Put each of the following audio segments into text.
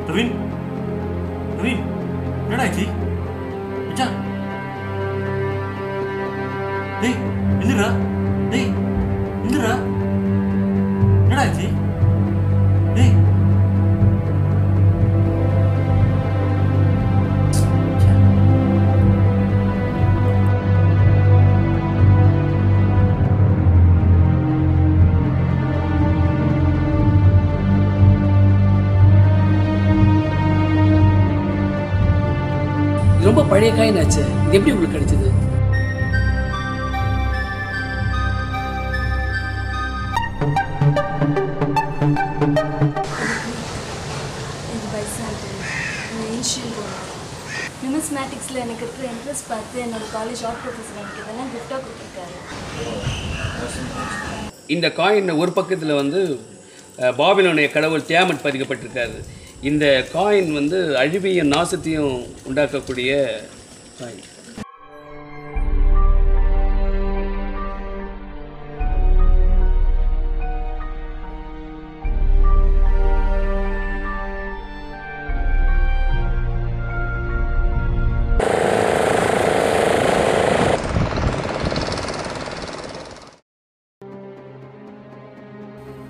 Naveen? Naveen? என்னடா ஆச்சு? மச்சான். டேய், எந்திரா. டேய், எந்திரா. என்னடா ஆச்சு? டேய். ரொம்ப பழைய காயின் ஆச்சு. இது எப்படி உங்களுக்கு கிடைச்சது? இது பைசாட்டு ஏன்ஷியன் கோல்டு. நியூமஸ்மேட்டிக்ஸில் எனக்கு இருக்கிற இன்ட்ரெஸ்ட் பார்த்து என்னோட காலேஜ் ஆர்ட் ப்ரொஃபஸர் எனக்கு இதெல்லாம் கிஃப்டாக கொடுத்துருக்காரு. இந்த காயின் ஒரு பக்கத்தில் வந்து பாபிலோனிய கடவுள் தியாமட் பதிக்கப்பட்டிருக்காரு. இந்த காயின் வந்து அழிவையும் நாசத்தையும் உண்டாக்கக்கூடிய காயின்.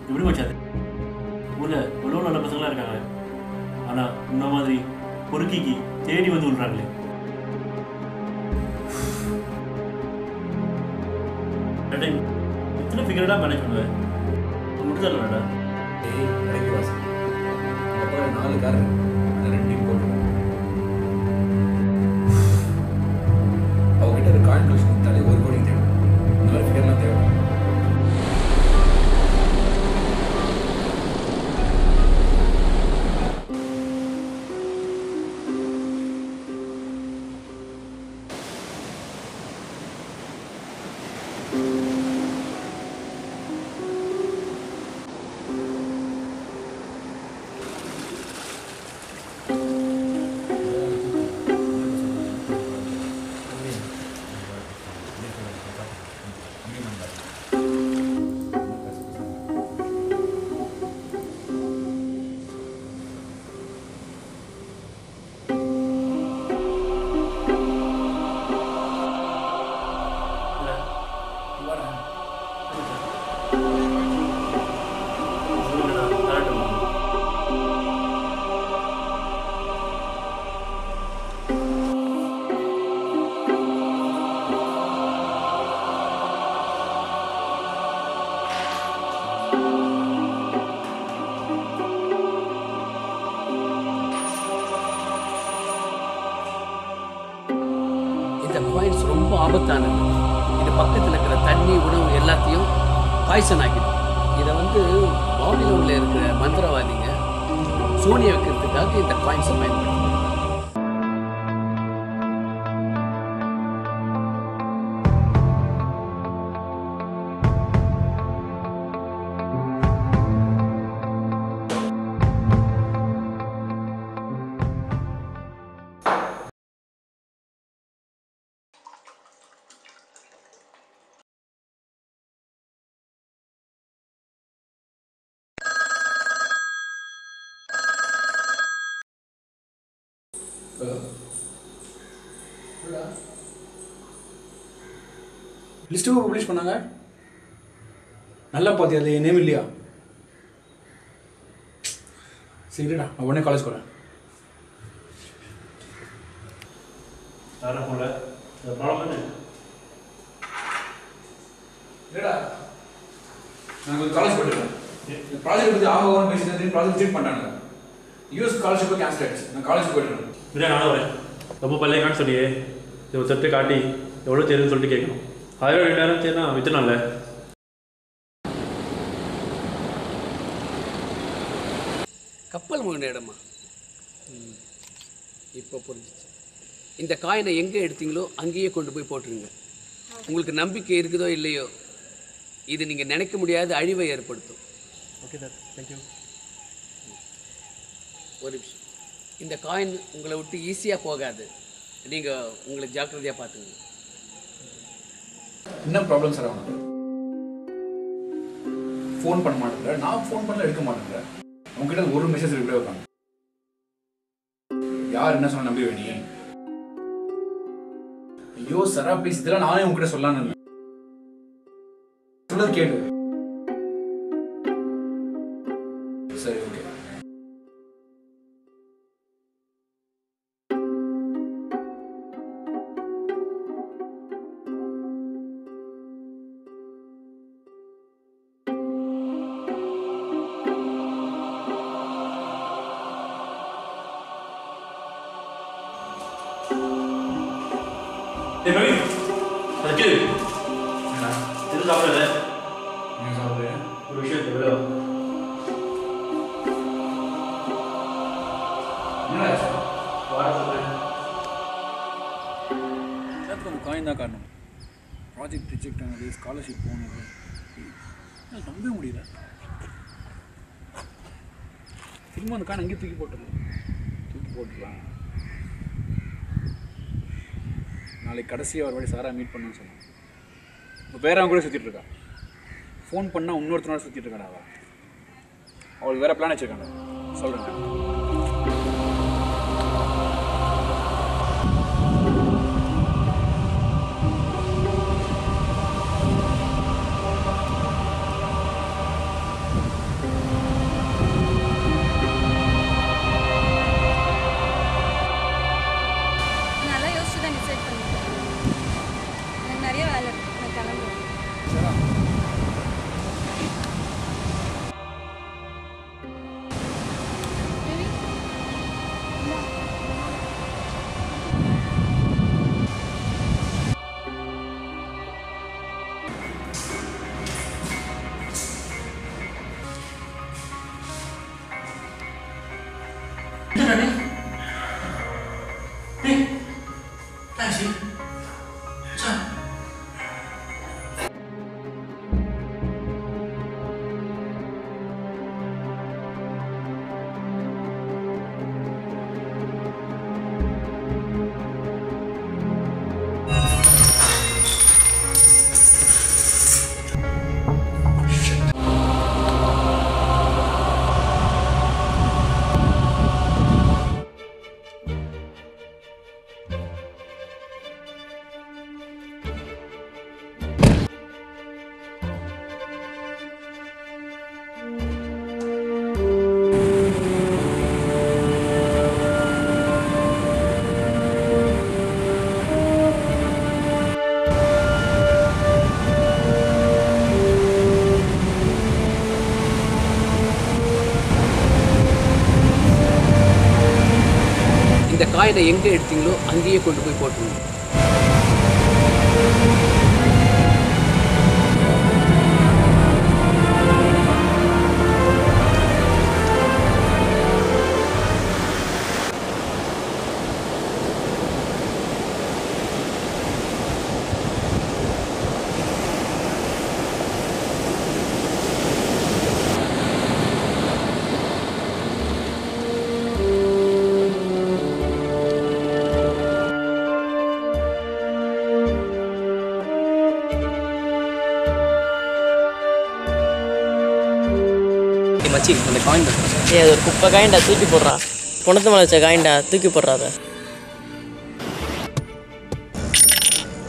எப்படி மச்சாது? ஊரில் எவ்வளோ நல்ல பசங்களாக இருக்காங்க. ஆனால் இந்த மாதிரி பொறுக்கிக்கு தேடி வந்து விடுறாங்களே. எத்தனை ஃபிகரடாக மேனேஜ் பண்ணுவேன்? முடிதல்லடா. ஏய் இறங்கி வாசி. அப்போ 4 கார் அந்த 2 போட்டு அவங்ககிட்ட ஒரு காயின் கலெக்ஷன் கொடுத்தாலே 1 கோடி தேவை. இந்த மாதிரி ஃபிகர்லாம் தேவை. இந்த காயின்ஸ் ரொம்ப ஆபத்தானது. இது பக்கத்தில் இருக்கிற தண்ணி, உணவு எல்லாத்தையும் பாய்சன் ஆகிடும். இதை வந்து பாபிலோனில் இருக்கிற மந்திரவாதிங்க சூனிய வைக்கிறதுக்காக இந்த காயின்ஸை பயன்படுத்தும். Hello. லிஸ்ட்டு பப்ளிஷ் பண்ணாங்க. நல்லா பார்த்தியா? அது என் நேம் இல்லையா? சரிடா, நான் உடனே காலேஜ் போகிறேன். யாரும் போல ப்ராப்ளம் என்ன? இல்லைடா, நான் கொஞ்சம் காலேஜ் போயிட்டுருக்கேன். ப்ராஜெக்ட் பற்றி ஆகும் பேசி ப்ராஜெக்ட் ரிஜெக்ட் பண்ணாங்க. யூஎஸ் ஸ்காலர்ஷிப்பை கேன்சல் ஆகிடுச்சு. நான் காலேஜ் போயிட்டுருக்கேன். இல்லை நானும் வரேன். ரொம்ப பள்ளிக்கான்னு சொல்லியே இது ஒரு சட்டை காட்டி எவ்வளோ தெரியுதுன்னு சொல்லிட்டு கேட்கணும். 1000-2000 தேர்னா வித்துனால. கப்பல் முகின இடமா? இப்போ புரிஞ்சிச்சு. இந்த காயினை எங்கே எடுத்தீங்களோ அங்கேயே கொண்டு போய் போட்டுருங்க. உங்களுக்கு நம்பிக்கை இருக்குதோ இல்லையோ, இது நீங்கள் நினைக்க முடியாத அழிவை ஏற்படுத்தும். Okay sir, thank you. ஒரு நிமிஷம், இந்த காயின் உங்களை விட்டு ஈஸியாக போகாது. நீங்கள் உங்களை ஜாக்கிரதையாக பார்த்துங்க. என்ன ப்ராப்ளம் சார்? அவனுக்கு ஃபோன் பண்ண மாட்டேங்கிற, நான் ஃபோன் பண்ணல எடுக்க மாட்டேங்கிறேன். உங்ககிட்ட ஒரு மெசேஜ் ரிப்ளை வைப்பாங்க. யார் என்ன சொன்ன நம்பி நீ? ஐயோ சரா ப்ளீஸ், இதெல்லாம் நானே உங்ககிட்ட சொல்லலான்னு சொல்றது கேளு. சரி ஓகே. Hey, அதுக்கு எது சாப்பிடல? நீங்கள் சாப்பிட்றேன். ஒரு விஷயம் எவ்வளோ என்னடா வாரத்தில் கொஞ்சம் காயின் தான் காரணம். ப்ராஜெக்ட் ரிஜெக்ட் ஆனது, ஸ்காலர்ஷிப் போனது, நம்பவே முடியல. திரும்ப அந்த காயின் அங்கேயே தூக்கி போட்டுடலாம். நாளைக்கு கடைசியாக ஒரு வாட்டி சாரா மீட் பண்ணணும்னு சொன்னான். இப்போ வேற அவங்க கூட சுற்றிட்டு இருக்கா. ஃபோன் பண்ணால் இன்னொருத்தனோட சுற்றிட்டு இருக்காடா. அவளுக்கு வேறு பிளான் வச்சுருக்காங்க. சொல்கிறேன். நல்லா யோசிச்சு தான் டிசைட் பண்ணிட்டேன். எனக்கு நிறைய வேலை இருக்கு. நான் கிளம்புறேன். Baby, இந்தா. இந்த காயினை எங்கே எடுத்தீங்களோ அங்கேயே கொண்டு போய் போட்டுருங்க. மச்சி அந்த காயின் தான். அது ஒரு குப்பை காயின்டா, தூக்கி போடுறா. குணத்து மேலே வச்ச காயின்டா, தூக்கி போடுறா. அதை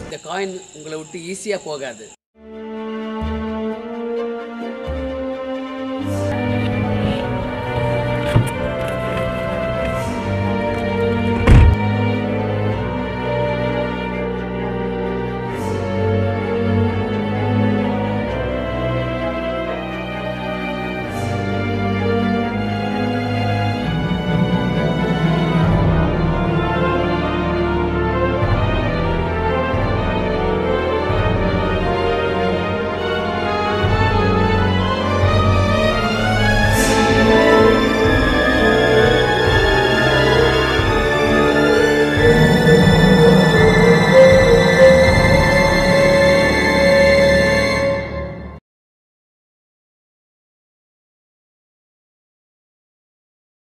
இந்த காயின் உங்களை விட்டு ஈஸியாக போகாது.